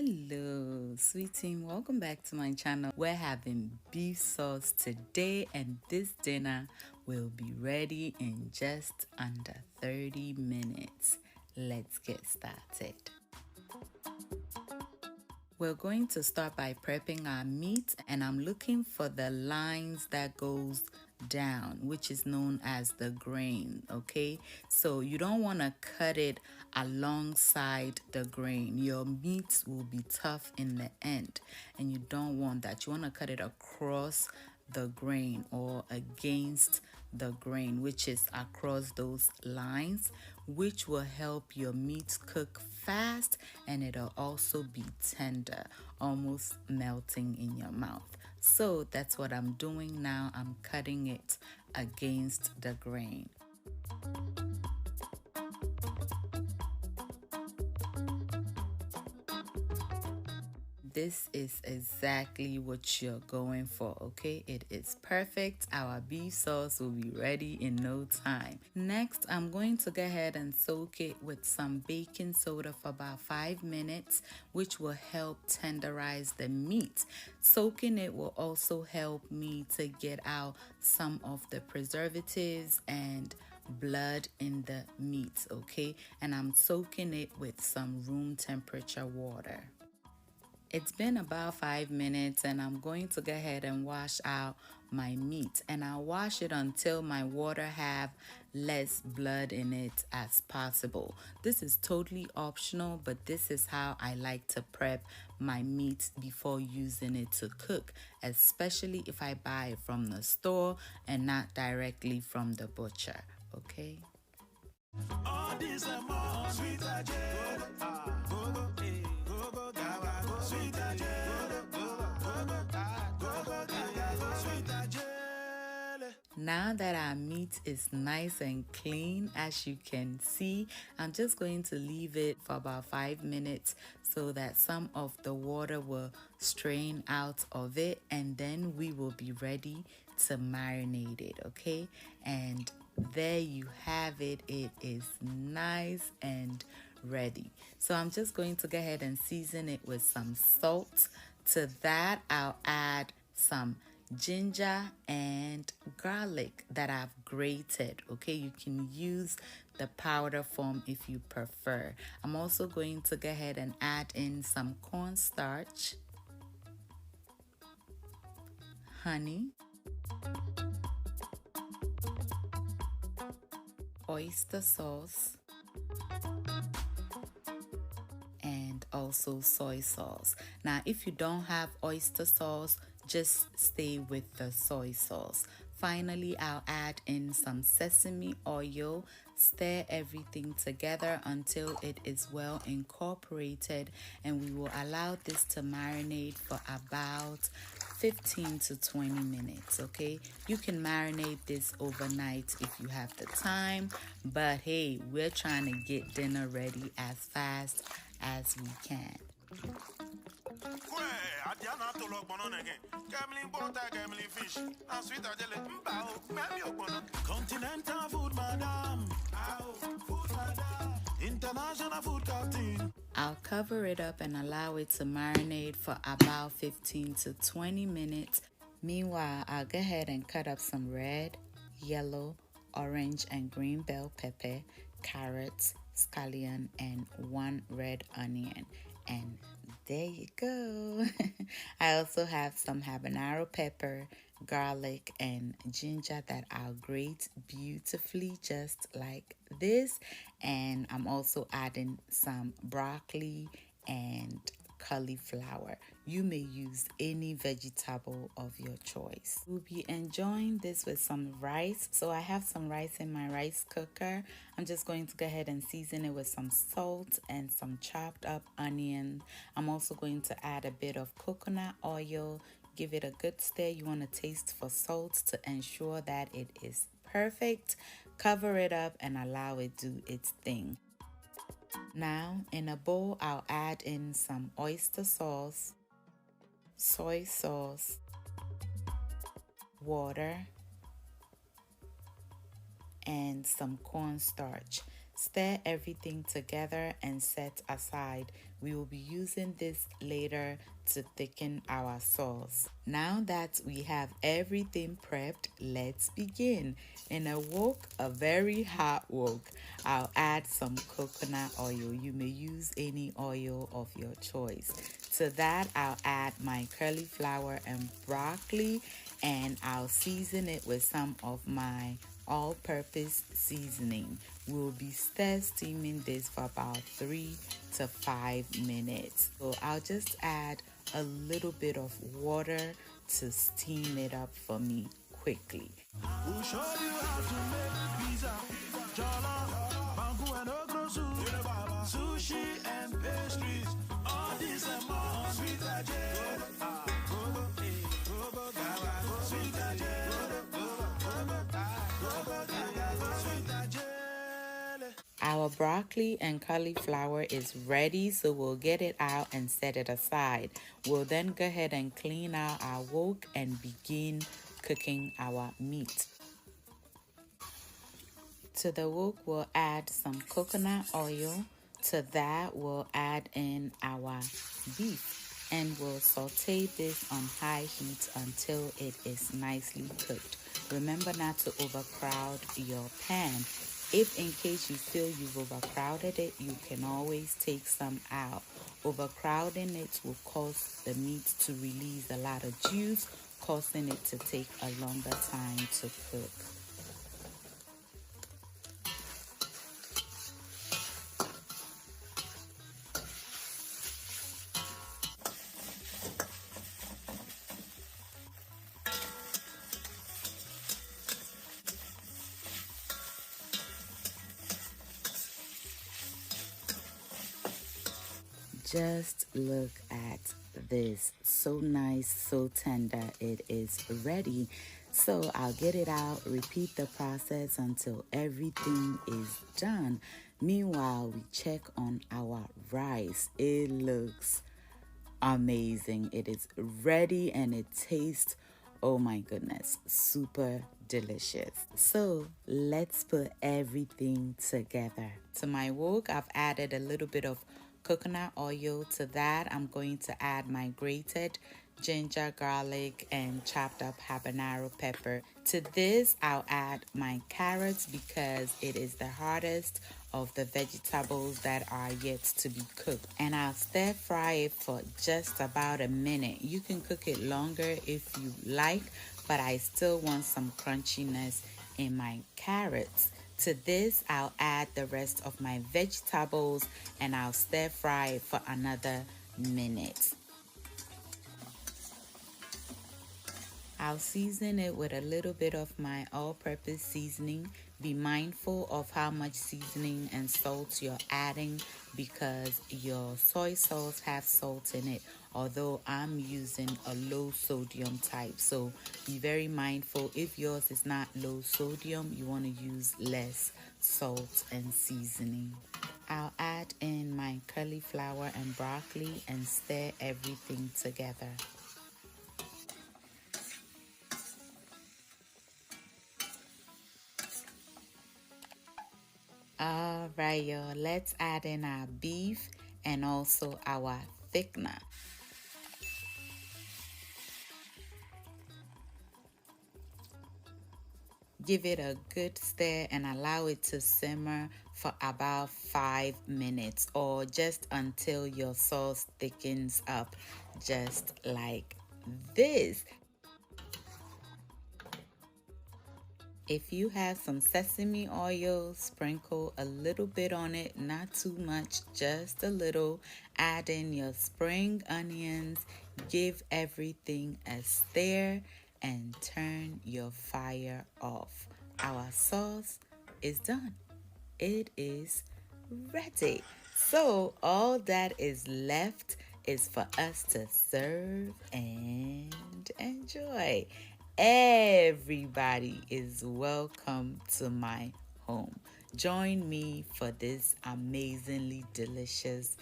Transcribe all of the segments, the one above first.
Hello, sweet team. Welcome back to my channel. We're having beef sauce today, and this dinner will be ready in just under 30 minutes. Let's get started. We're going to start by prepping our meat, and I'm looking for the lines that goes down, which is known as the grain. Okay, so you don't want to cut it alongside the grain. Your meat will be tough in the end, and you don't want that. You want to cut it across the grain or against the grain, which is across those lines, which will help your meat cook fast, and it'll also be tender, almost melting in your mouth. So that's what I'm doing now. I'm cutting it against the grain. This is exactly what you're going for, okay? It is perfect. Our beef sauce will be ready in no time. Next, I'm going to go ahead and soak it with some baking soda for about 5 minutes, which will help tenderize the meat. Soaking it will also help me to get out some of the preservatives and blood in the meat, okay? And I'm soaking it with some room temperature water. It's been about 5 minutes, and I'm going to go ahead and wash out my meat, and I'll wash it until my water have less blood in it as possible. This is totally optional, but this is how I like to prep my meat before using it to cook, especially if I buy it from the store and not directly from the butcher, okay? Now that our meat is nice and clean, as you can see, I'm just going to leave it for about 5 minutes so that some of the water will strain out of it, and then we will be ready to marinate it, okay? And there you have it. It is nice and ready. So I'm just going to go ahead and season it with some salt. To that, I'll add some ginger and garlic that I've grated, okay? You can use the powder form if you prefer. I'm also going to go ahead and add in some cornstarch, honey, oyster sauce, and also soy sauce. Now, if you don't have oyster sauce, just stay with the soy sauce. Finally, I'll add in some sesame oil, stir everything together until it is well incorporated, and we will allow this to marinate for about 15 to 20 minutes, okay? You can marinate this overnight if you have the time, but hey, we're trying to get dinner ready as fast as we can. Continental food, madam. International food cartoon. I'll cover it up and allow it to marinate for about 15 to 20 minutes. Meanwhile, I'll go ahead and cut up some red, yellow, orange, and green bell pepper, carrots, scallion, and 1 red onion. And there you go. I also have some habanero pepper, garlic, and ginger that I'll grate beautifully just like this. And I'm also adding some broccoli and cauliflower. You may use any vegetable of your choice. We'll be enjoying this with some rice. So I have some rice in my rice cooker. I'm just going to go ahead and season it with some salt and some chopped up onion. I'm also going to add a bit of coconut oil. Give it a good stir. You want to taste for salt to ensure that it is perfect. Cover it up and allow it do its thing. Now, in a bowl, I'll add in some oyster sauce, soy sauce, water, and some cornstarch. Stir everything together and set aside. We will be using this later to thicken our sauce. Now that we have everything prepped, let's begin. In a wok, a very hot wok, I'll add some coconut oil. You may use any oil of your choice. To that, I'll add my cauliflower and broccoli, and I'll season it with some of my all-purpose seasoning. We'll be steaming this for about 3 to 5 minutes. So I'll just add a little bit of water to steam it up for me quickly. We'll show you how to make pizza, jollof, bamboo and okra soup, sushi and pastries, all this and more. Sweet Our broccoli and cauliflower is ready, so we'll get it out and set it aside. We'll then go ahead and clean out our wok and begin cooking our meat. To the wok, we'll add some coconut oil. To that, we'll add in our beef, and we'll saute this on high heat until it is nicely cooked. Remember not to overcrowd your pan. If in case you feel you've overcrowded it, you can always take some out. Overcrowding it will cause the meat to release a lot of juice, causing it to take a longer time to cook. Just look at this. So nice, so tender. It is ready. So I'll get it out, repeat the process until everything is done. Meanwhile, we check on our rice. It looks amazing. It is ready and it tastes, oh my goodness, super delicious. So let's put everything together. To my wok, I've added a little bit of coconut oil. To that, I'm going to add my grated ginger, garlic, and chopped up habanero pepper. To this, I'll add my carrots because it is the hardest of the vegetables that are yet to be cooked. And I'll stir fry it for just about a minute. You can cook it longer if you like, but I still want some crunchiness in my carrots. To this, I'll add the rest of my vegetables and I'll stir fry it for another minute. I'll season it with a little bit of my all-purpose seasoning. Be mindful of how much seasoning and salt you're adding because your soy sauce has salt in it, although I'm using a low sodium type. So be very mindful. If yours is not low sodium, you want to use less salt and seasoning. I'll add in my cauliflower and broccoli and stir everything together. All right, y'all, let's add in our beef and also our thickener. Give it a good stir and allow it to simmer for about 5 minutes or just until your sauce thickens up, just like this. If you have some sesame oil, sprinkle a little bit on it, not too much, just a little. Add in your spring onions, give everything a stir, and turn your fire off. Our sauce is done. It is ready. So all that is left is for us to serve and enjoy. Everybody is welcome to my home. Join me for this amazingly delicious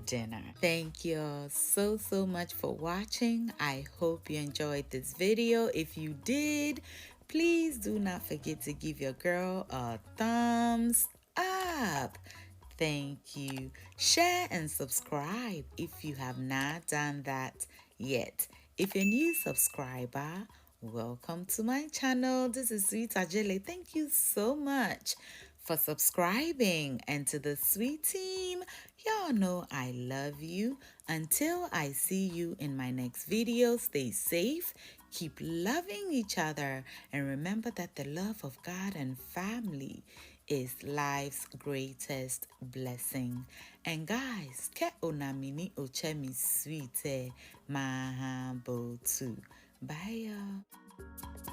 dinner. Thank you all so much for watching. I hope you enjoyed this video. If you did, please do not forget to give your girl a thumbs up. up. Thank you. Share and subscribe if you have not done that yet. If you're a new subscriber, welcome to my channel. This is Sweet Ajele. Thank you so much for subscribing. And to the sweet team, y'all know I love you. Until I see you in my next video, stay safe, keep loving each other, and remember that the love of God and family is life's greatest blessing. And guys, ke onamini ochemi sweet mahabotu. Bye y'all.